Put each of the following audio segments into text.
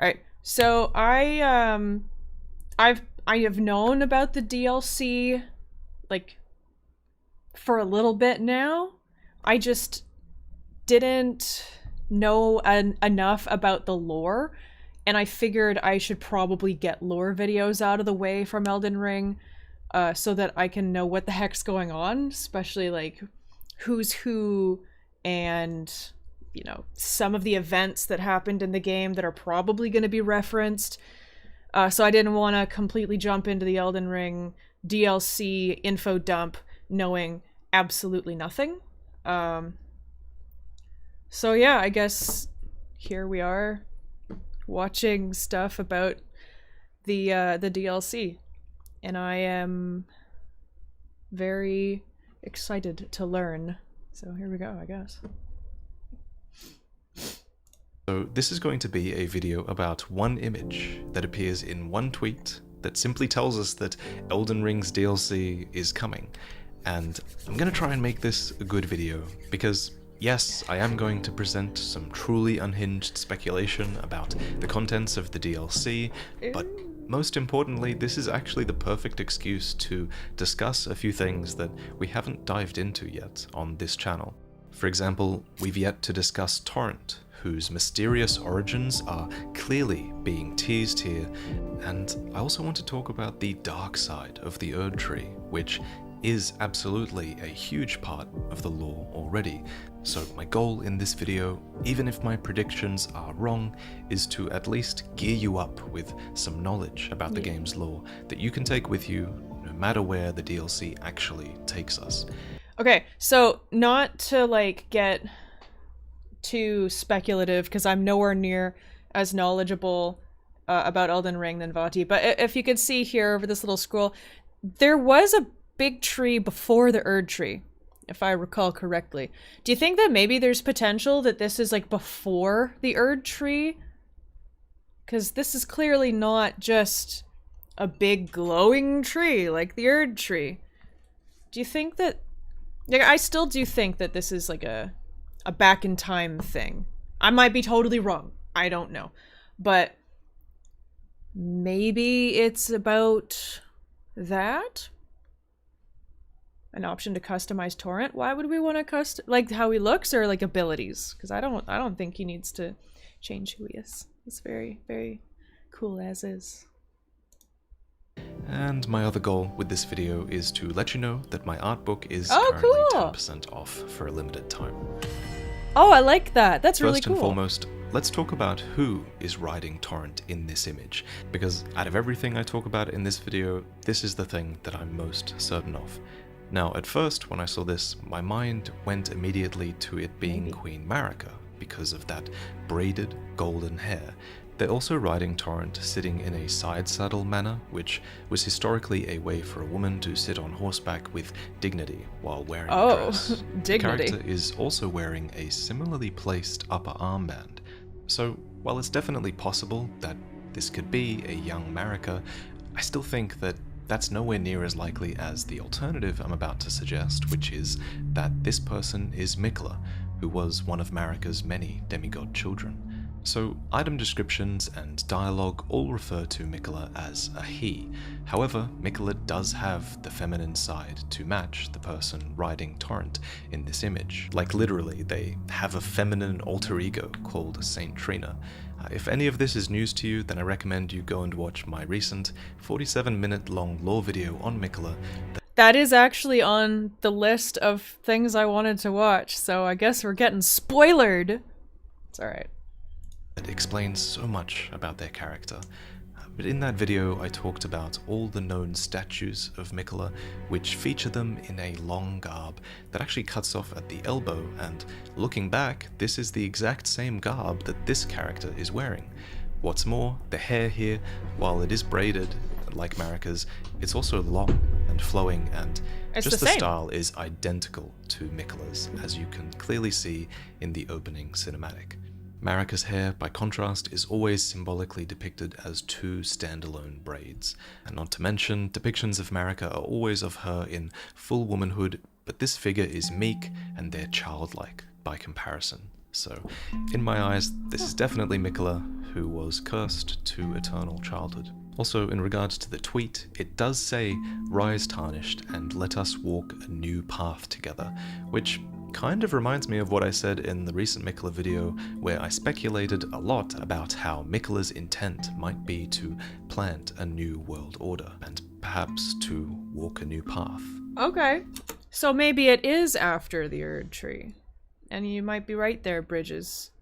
Alright, so I have known about the DLC, like, for a little bit now. I just didn't know enough about the lore, and I figured I should probably get lore videos out of the way from Elden Ring, so that I can know what the heck's going on, especially like who's who and some of the events that happened in the game that are probably going to be referenced. So I didn't want to completely jump into the Elden Ring DLC info dump knowing absolutely nothing. So yeah, I guess here we are watching stuff about the DLC, and I am very excited to learn. So here we go, I guess. So this is going to be a video about one image that appears in one tweet that simply tells us that Elden Ring's DLC is coming. And I'm going to try and make this a good video because, yes, I am going to present some truly unhinged speculation about the contents of the DLC, but most importantly, this is actually the perfect excuse to discuss a few things that we haven't dived into yet on this channel. For example, we've yet to discuss Torrent, whose mysterious origins are clearly being teased here, and I also want to talk about the dark side of the Erdtree, which is absolutely a huge part of the lore already. So my goal in this video, even if my predictions are wrong, is to at least gear you up with some knowledge about the game's lore that you can take with you no matter where the DLC actually takes us. Okay, so not to like get too speculative, because I'm nowhere near as knowledgeable about Elden Ring than Vati, but if you could see here over this little scroll, there was a big tree before the Erdtree, if I recall correctly. Do you think that maybe there's potential that this is like before the Erdtree? Because this is clearly not just a big glowing tree like the Erdtree. Do you think that... Like, I still do think that this is like a back in time thing. I might be totally wrong. I don't know. But maybe it's about that? An option to customize Torrent? Why would we want to like how he looks or like abilities? Because I don't think he needs to change who he is. He's very, very cool as is. And my other goal with this video is to let you know that my art book is currently cool. 10% off for a limited time. Oh, I like that. That's really cool. First and foremost, let's talk about who is riding Torrent in this image, because out of everything I talk about in this video, this is the thing that I'm most certain of. Now, at first, when I saw this, my mind went immediately to it being Queen Marika, because of that braided golden hair. They're also riding Torrent sitting in a side saddle manner, which was historically a way for a woman to sit on horseback with dignity while wearing a dress. Dignity. The character is also wearing a similarly placed upper armband. So, while it's definitely possible that this could be a young Marika, I still think that that's nowhere near as likely as the alternative I'm about to suggest, which is that this person is Miquella, who was one of Marika's many demigod children. So, item descriptions and dialogue all refer to Miquella as a he. However, Miquella does have the feminine side to match the person riding Torrent in this image. Like literally, they have a feminine alter ego called Saint Trina. If any of this is news to you, then I recommend you go and watch my recent 47-minute long lore video on Miquella. That is actually on the list of things I wanted to watch, so I guess we're getting spoilered. It's alright. It explains so much about their character. But in that video I talked about all the known statues of Miquella, which feature them in a long garb that actually cuts off at the elbow, and looking back, this is the exact same garb that this character is wearing. What's more, the hair here, while it is braided like Marika's, it's also long and flowing, and it's just the the same. style is identical to Miquella's, as you can clearly see in the opening cinematic. Marika's hair, by contrast, is always symbolically depicted as two standalone braids, and not to mention, depictions of Marika are always of her in full womanhood, but this figure is meek and they're childlike by comparison. So, in my eyes, this is definitely Mikola, who was cursed to eternal childhood. Also, in regards to the tweet, it does say, "Rise tarnished, and let us walk a new path together," which kind of reminds me of what I said in the recent Mikola video, where I speculated a lot about how Mikola's intent might be to plant a new world order, and perhaps to walk a new path. Okay. So maybe it is after the Erdtree. And you might be right there, Bridges.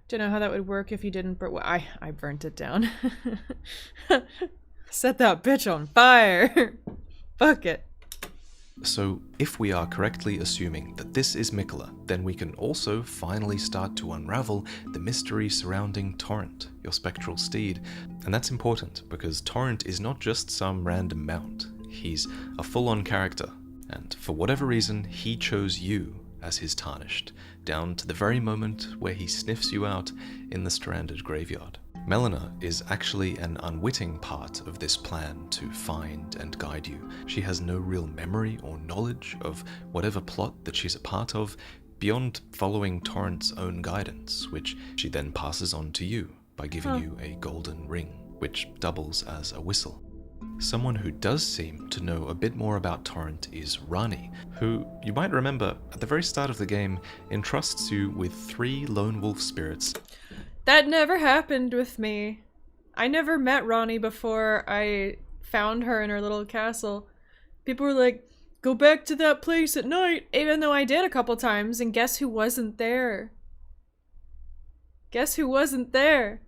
Don't know how that would work if you didn't well, I burnt it down. Set that bitch on fire. Fuck it. So, if we are correctly assuming that this is Mikola, then we can also finally start to unravel the mystery surrounding Torrent, your spectral steed. And that's important, because Torrent is not just some random mount. He's a full-on character, and for whatever reason, he chose you as his tarnished, down to the very moment where he sniffs you out in the stranded graveyard. Melina is actually an unwitting part of this plan to find and guide you. She has no real memory or knowledge of whatever plot that she's a part of, beyond following Torrent's own guidance, which she then passes on to you by giving you a golden ring, which doubles as a whistle. Someone who does seem to know a bit more about Torrent is Ranni, who, you might remember, at the very start of the game, entrusts you with 3 lone wolf spirits. That never happened with me. I never met Ranni before I found her in her little castle. People were like, go back to that place at night, even though I did a couple times, and guess who wasn't there? Guess who wasn't there?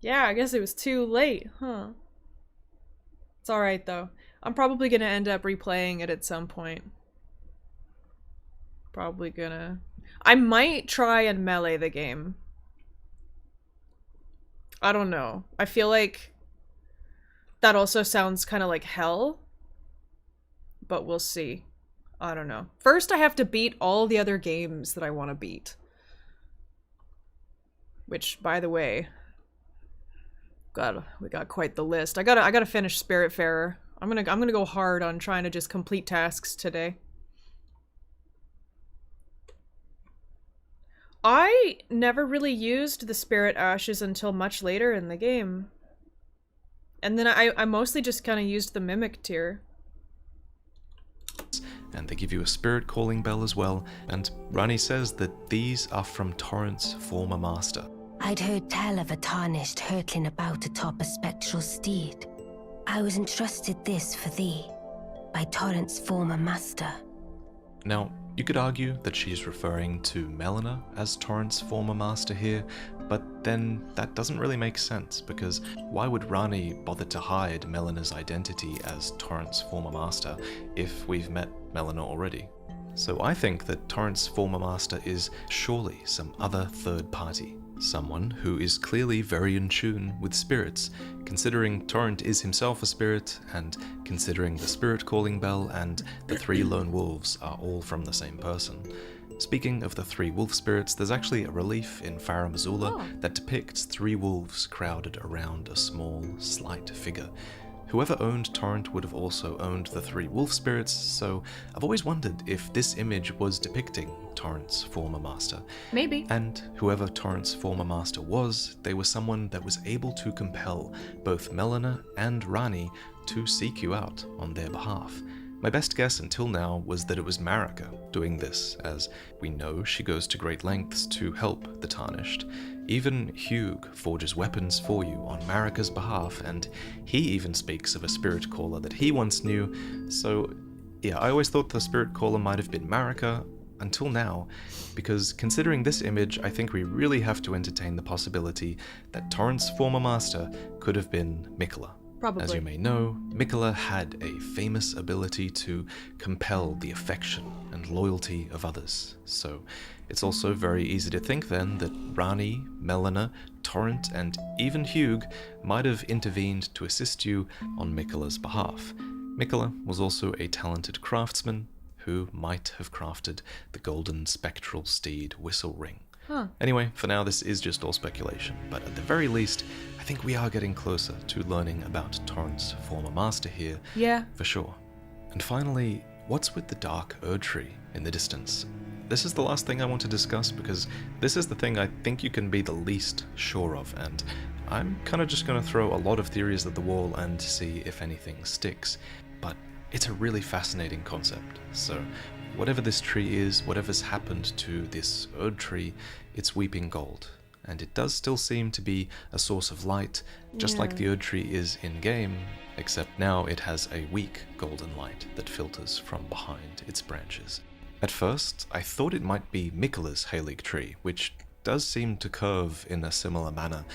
Yeah, I guess it was too late, huh? It's alright though. I'm probably gonna end up replaying it at some point. Probably gonna... I might try and melee the game. I don't know. I feel like that also sounds kind of like hell. But we'll see. I don't know. First I have to beat all the other games that I want to beat. Which, by the way... we got quite the list. I gotta finish Spiritfarer. I'm gonna go hard on trying to just complete tasks today. I never really used the Spirit Ashes until much later in the game. And then I mostly just kind of used the Mimic tier. And they give you a spirit calling bell as well, and Ranni says that these are from Torrent's former master. I'd heard tell of a tarnished hurtling about atop a spectral steed. I was entrusted this for thee, by Torrent's former master. Now, you could argue that she's referring to Melina as Torrent's former master here, but then that doesn't really make sense, because why would Ranni bother to hide Melina's identity as Torrent's former master if we've met Melina already? So I think that Torrent's former master is surely some other third party. Someone who is clearly very in tune with spirits, considering Torrent is himself a spirit, and considering the spirit calling bell and the 3 lone wolves are all from the same person. Speaking of the 3 wolf spirits, there's actually a relief in Farum Azula that depicts 3 wolves crowded around a small, slight figure. Whoever owned Torrent would have also owned the 3 wolf spirits, so I've always wondered if this image was depicting Torrent's former master. Maybe. And whoever Torrent's former master was, they were someone that was able to compel both Melina and Ranni to seek you out on their behalf. My best guess until now was that it was Marika doing this, as we know she goes to great lengths to help the Tarnished. Even Hugh forges weapons for you on Marika's behalf, and he even speaks of a spirit caller that he once knew, so yeah, I always thought the spirit caller might have been Marika, until now, because considering this image, I think we really have to entertain the possibility that Torrent's former master could have been Mikola. Probably. As you may know, Mikola had a famous ability to compel the affection and loyalty of others, so it's also very easy to think then that Ranni, Melina, Torrent, and even Hugh might have intervened to assist you on Mikola's behalf. Mikola was also a talented craftsman who might have crafted the golden spectral steed whistle ring. Anyway, for now this is just all speculation, but at the very least, I think we are getting closer to learning about Torrent's former master here. Yeah. For sure. And finally, what's with the dark Erdtree in the distance? This is the last thing I want to discuss because this is the thing I think you can be the least sure of, and I'm kind of just going to throw a lot of theories at the wall and see if anything sticks. But it's a really fascinating concept, so whatever this tree is, whatever's happened to this Erdtree, it's weeping gold. And it does still seem to be a source of light, just like the Erdtree is in-game, except now it has a weak golden light that filters from behind its branches. At first, I thought it might be Miquella's Heilig Tree, which does seem to curve in a similar manner,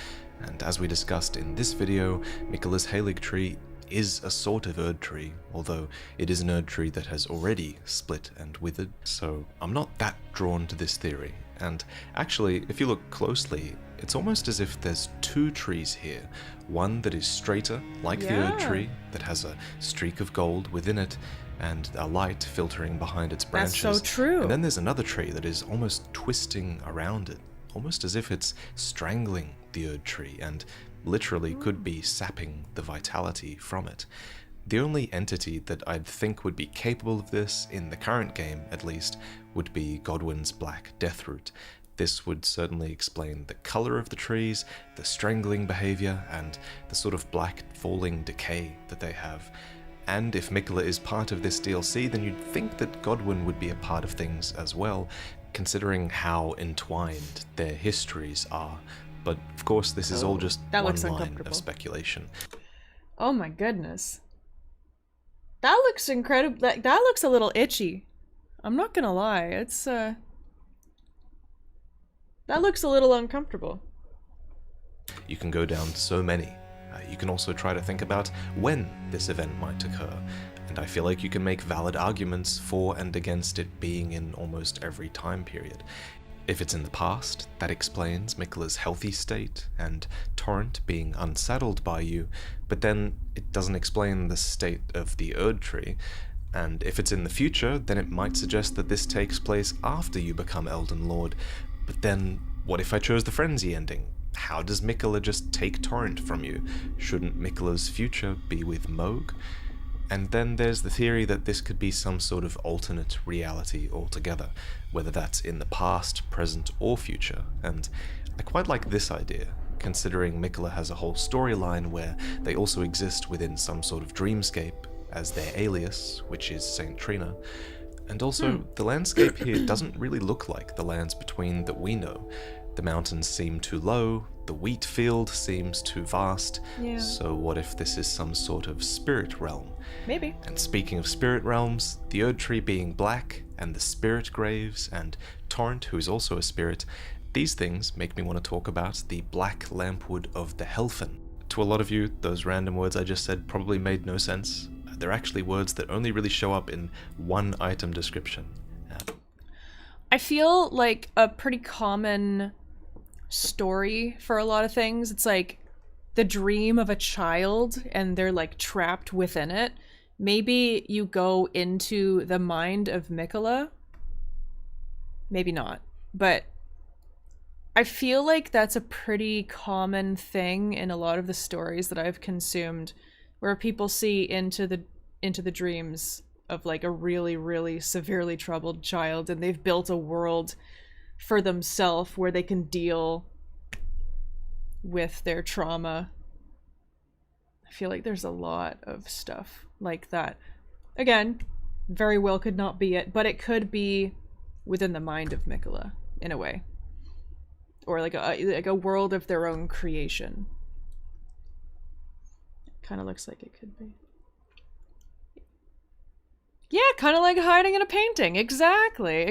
and as we discussed in this video, Miquella's Heilig Tree is a sort of Erdtree, although it is an Erdtree that has already split and withered, so I'm not that drawn to this theory. And actually, if you look closely, it's almost as if there's two trees here. One that is straighter, like the Erdtree, that has a streak of gold within it, and a light filtering behind its branches. That's so true. And then there's another tree that is almost twisting around it, almost as if it's strangling the Erdtree, and literally could be sapping the vitality from it. The only entity that I'd think would be capable of this, in the current game at least, would be Godwyn's Black Deathroot. This would certainly explain the colour of the trees, the strangling behaviour, and the sort of black falling decay that they have. And if Miquella is part of this DLC, then you'd think that Godwyn would be a part of things as well, considering how entwined their histories are. But of course, this is all just one line of speculation. Oh my goodness. That looks incredible. That looks a little itchy. I'm not gonna lie. It's, that looks a little uncomfortable. You can go down so many. You can also try to think about when this event might occur, and I feel like you can make valid arguments for and against it being in almost every time period. If it's in the past, that explains Miquella's healthy state and Torrent being unsaddled by you, but then it doesn't explain the state of the Erdtree. And if it's in the future, then it might suggest that this takes place after you become Elden Lord. But then, what if I chose the Frenzy ending? How does Miquella just take Torrent from you? Shouldn't Miquella's future be with Mohg? And then there's the theory that this could be some sort of alternate reality altogether, whether that's in the past, present, or future. And I quite like this idea, considering Miquella has a whole storyline where they also exist within some sort of dreamscape as their alias, which is Saint Trina. And also, the landscape here doesn't really look like the lands between that we know. The mountains seem too low, the wheat field seems too vast, so what if this is some sort of spirit realm? Maybe. And speaking of spirit realms, the Erdtree being black, and the spirit graves, and Torrent, who is also a spirit, these things make me want to talk about the black lampwood of the Helfen. To a lot of you, those random words I just said probably made no sense. They're actually words that only really show up in one item description. I feel like a pretty common story for a lot of things. It's like the dream of a child and they're like trapped within it. Maybe you go into the mind of Miquella. Maybe not. But I feel like that's a pretty common thing in a lot of the stories that I've consumed, where people see into the dreams of like a really, really severely troubled child, and they've built a world for themselves where they can deal with their trauma. I feel like there's a lot of stuff like that. Again, very well could not be it, but it could be within the mind of Miquella in a way, or like a world of their own creation. Kind of looks like it could be. Yeah, kind of like hiding in a painting. Exactly.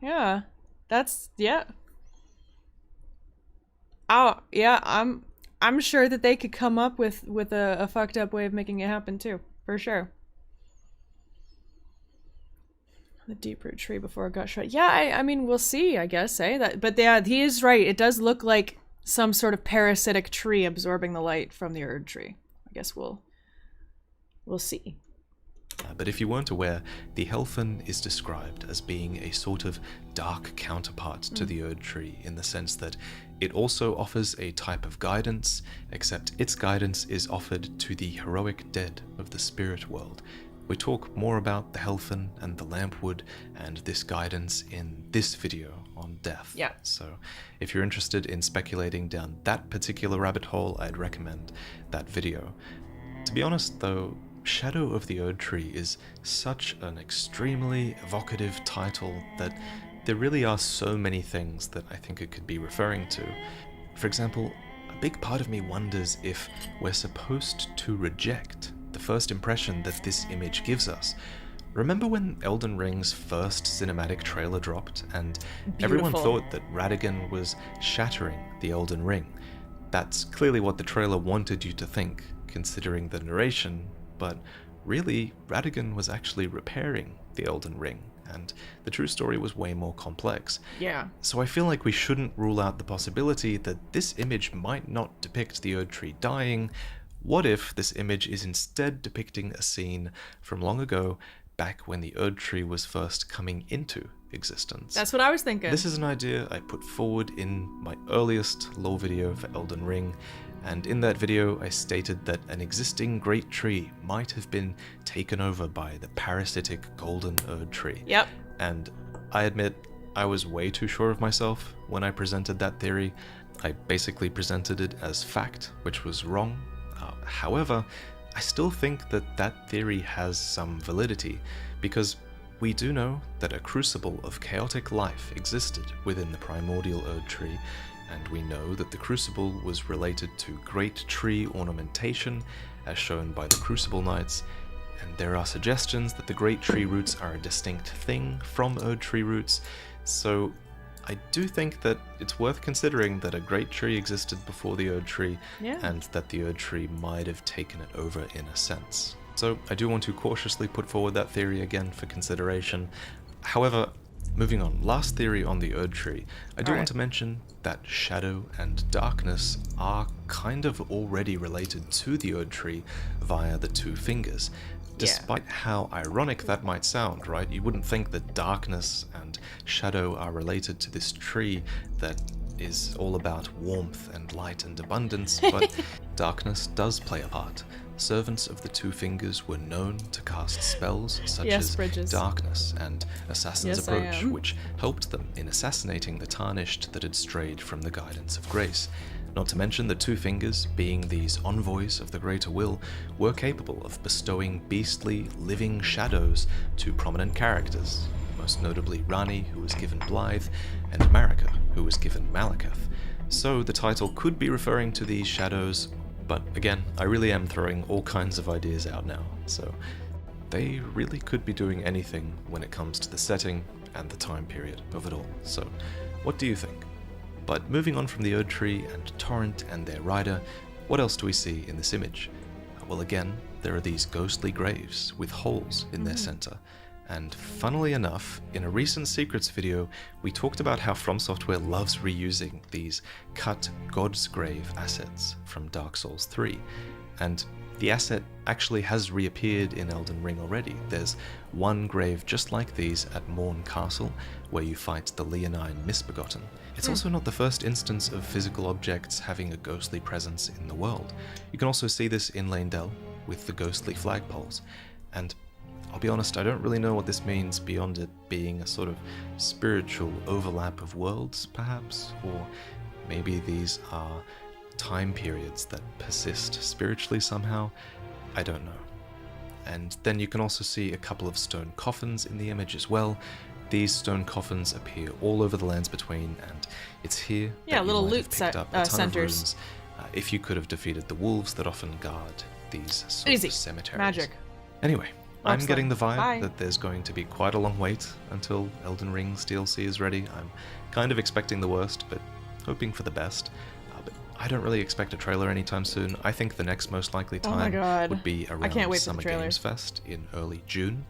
Yeah. That's, yeah. Oh, yeah, I'm sure that they could come up with a fucked up way of making it happen too, for sure. The deep root tree before it got shut. Yeah, I mean, we'll see, I guess, but yeah, he is right. It does look like some sort of parasitic tree absorbing the light from the Erdtree. I guess we'll see. But if you weren't aware, the Helfen is described as being a sort of dark counterpart to the Erdtree, in the sense that it also offers a type of guidance, except its guidance is offered to the heroic dead of the spirit world. We talk more about the Helfen and the Lampwood and this guidance in this video on death. Yeah. So if you're interested in speculating down that particular rabbit hole, I'd recommend that video. To be honest though, Shadow of the Erdtree is such an extremely evocative title that there really are so many things that I think it could be referring to. For example, a big part of me wonders if we're supposed to reject the first impression that this image gives us. Remember when Elden Ring's first cinematic trailer dropped and everyone thought that Radagon was shattering the Elden Ring? That's clearly what the trailer wanted you to think, considering the narration, but really, Radagon was actually repairing the Elden Ring, and the true story was way more complex. Yeah. So I feel like we shouldn't rule out the possibility that this image might not depict the Erdtree dying. What if this image is instead depicting a scene from long ago, back when the Erdtree was first coming into existence? That's what I was thinking. This is an idea I put forward in my earliest lore video for Elden Ring, and in that video I stated that an existing great tree might have been taken over by the parasitic golden Erdtree. Yep. And I admit, I was way too sure of myself when I presented that theory. I basically presented it as fact, which was wrong. However, I still think that that theory has some validity, because we do know that a crucible of chaotic life existed within the primordial Erdtree, and we know that the crucible was related to great tree ornamentation, as shown by the Crucible Knights, and there are suggestions that the great tree roots are a distinct thing from Erdtree roots, so I do think that it's worth considering that a great tree existed before the Erdtree, and that the Erdtree might have taken it over in a sense. So I do want to cautiously put forward that theory again for consideration. However, moving on, last theory on the Erdtree, I do want to mention that shadow and darkness are kind of already related to the Erdtree via the two fingers. Despite how ironic that might sound, right? You wouldn't think that darkness and shadow are related to this tree that is all about warmth and light and abundance, but darkness does play a part. Servants of the two fingers were known to cast spells such as darkness and Assassin's Approach, which helped them in assassinating the tarnished that had strayed from the guidance of grace. Not to mention the two fingers, being these envoys of the greater will, were capable of bestowing beastly, living shadows to prominent characters, most notably Rani, who was given Blythe, and Marika, who was given Malekith. So the title could be referring to these shadows, but again, I really am throwing all kinds of ideas out now, so they really could be doing anything when it comes to the setting and the time period of it all. So what do you think? But moving on from the Erdtree and Torrent and their rider, what else do we see in this image? Well, again, there are these ghostly graves with holes in their center. And funnily enough, in a recent Secrets video, we talked about how From Software loves reusing these cut God's Grave assets from Dark Souls 3. And the asset actually has reappeared in Elden Ring already. There's one grave just like these at Morn Castle, where you fight the Leonine Misbegotten. It's also not the first instance of physical objects having a ghostly presence in the world. You can also see this in Leyndell with the ghostly flagpoles. And I'll be honest, I don't really know what this means beyond it being a sort of spiritual overlap of worlds, perhaps? Or maybe these are time periods that persist spiritually somehow? I don't know. And then you can also see a couple of stone coffins in the image as well. These stone coffins appear all over the Lands Between, and it's here that little you might loot have picked up a ton centers. of rooms, if you could have defeated the wolves that often guard these sort of cemeteries. Magic. Anyway, I'm getting the vibe Bye. that there's going to be quite a long wait until Elden Ring's DLC is ready. I'm kind of expecting the worst, but hoping for the best. But I don't really expect a trailer anytime soon. I think the next most likely time would be around Summer Games Fest in early June.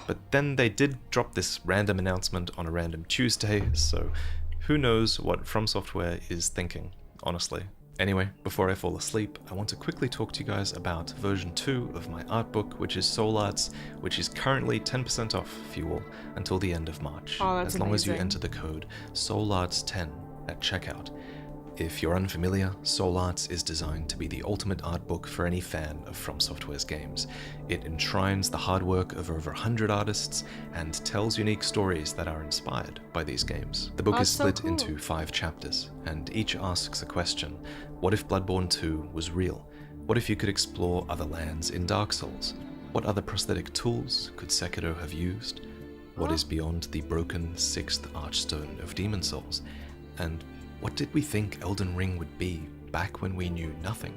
But then they did drop this random announcement on a random Tuesday, so who knows what From Software is thinking, honestly. Anyway, before I fall asleep, I want to quickly talk to you guys about version 2 of my art book, which is Soul Arts, which is currently 10% off for you all until the end of March. Oh, that's as long as you amazing. enter the code SOULARTS10 at checkout. If you're unfamiliar, Soul Arts is designed to be the ultimate art book for any fan of From Software's games. It enshrines the hard work of over 100 artists and tells unique stories that are inspired by these games. The book is so split cool. into 5 chapters, and each asks a question. What if Bloodborne 2 was real? What if you could explore other lands in Dark Souls? What other prosthetic tools could Sekiro have used? What is beyond the broken 6th Archstone of Demon Souls? And what did we think Elden Ring would be back when we knew nothing?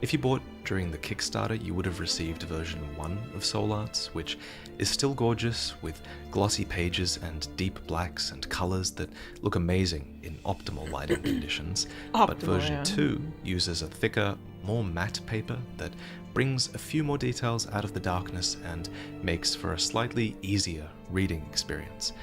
If you bought during the Kickstarter, you would have received version 1 of Soul Arts, which is still gorgeous, with glossy pages and deep blacks and colors that look amazing in optimal lighting conditions. But version 2 uses a thicker, more matte paper that brings a few more details out of the darkness and makes for a slightly easier reading experience.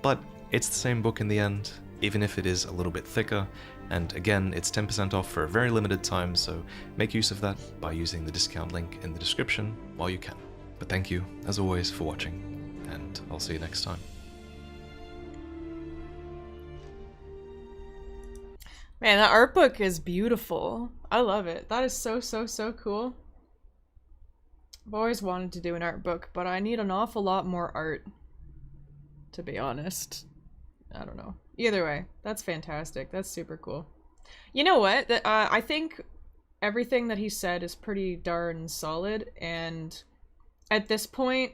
But it's the same book in the end, even if it is a little bit thicker, and again, it's 10% off for a very limited time, so make use of that by using the discount link in the description while you can. But thank you, as always, for watching, and I'll see you next time. Man, that art book is beautiful. I love it. That is so, so, so cool. I've always wanted to do an art book, but I need an awful lot more art, to be honest. I don't know. Either way, that's fantastic. That's super cool. You know what? I think everything that he said is pretty darn solid, and at this point,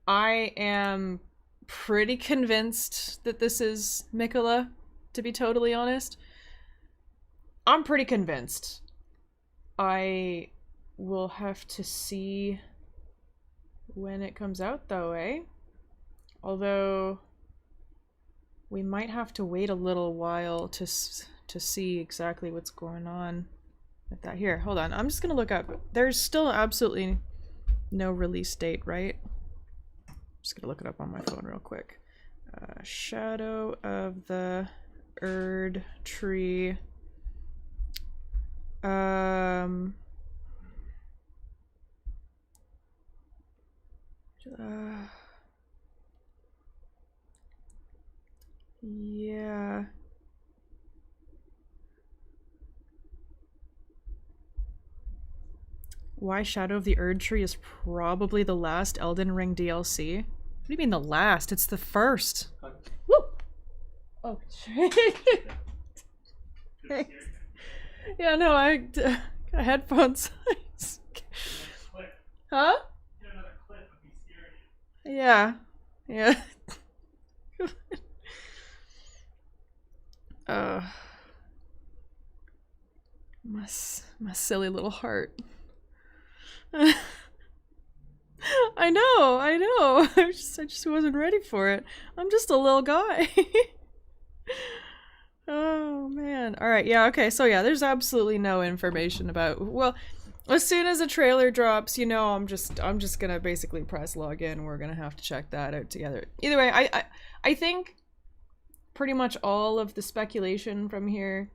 I am pretty convinced that this is Mikola, to be totally honest. I'm pretty convinced. I will have to see when it comes out, though, eh? Although we might have to wait a little while to see exactly what's going on with that. Here, hold on. I'm just gonna look up. There's still absolutely no release date, right? I'm just gonna look it up on my phone real quick. Shadow of the Erdtree. Yeah. Why Shadow of the Erdtree is probably the last Elden Ring DLC? What do you mean the last? It's the first. Woo! Oh, thanks. Yeah, no, I got headphones. Huh? Yeah. Yeah. My silly little heart. I know. I just wasn't ready for it. I'm just a little guy. Oh man. All right. Yeah. Okay. So yeah, there's absolutely no information about. Well, as soon as a trailer drops, you know, I'm just gonna basically press login. We're gonna have to check that out together. Either way, I think pretty much all of the speculation from here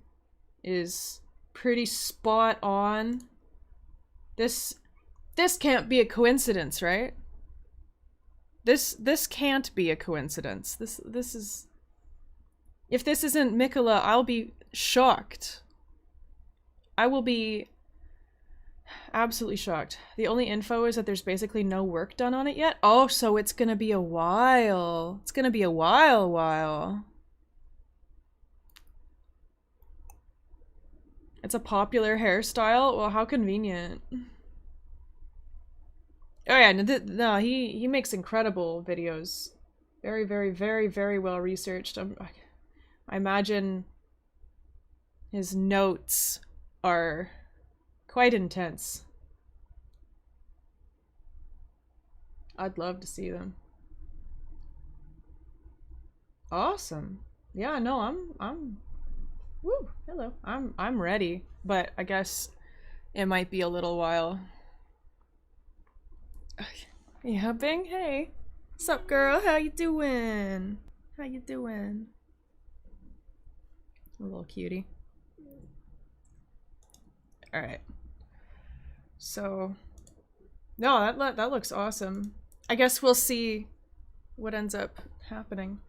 is pretty spot on. This can't be a coincidence, right? This can't be a coincidence. This is. If this isn't Mikola, I'll be shocked. I will be absolutely shocked. The only info is that there's basically no work done on it yet. Oh, so it's gonna be a while. It's gonna be a while. It's a popular hairstyle? Well, how convenient. Oh yeah, no, he makes incredible videos. Very, very, very, very well researched. I imagine his notes are quite intense. I'd love to see them. Awesome. Yeah, no, I'm woo, hello. I'm ready, but I guess it might be a little while. Yeah, Bing, hey. Sup, girl? How you doing? How you doing? A little cutie. All right. So, no, that looks awesome. I guess we'll see what ends up happening.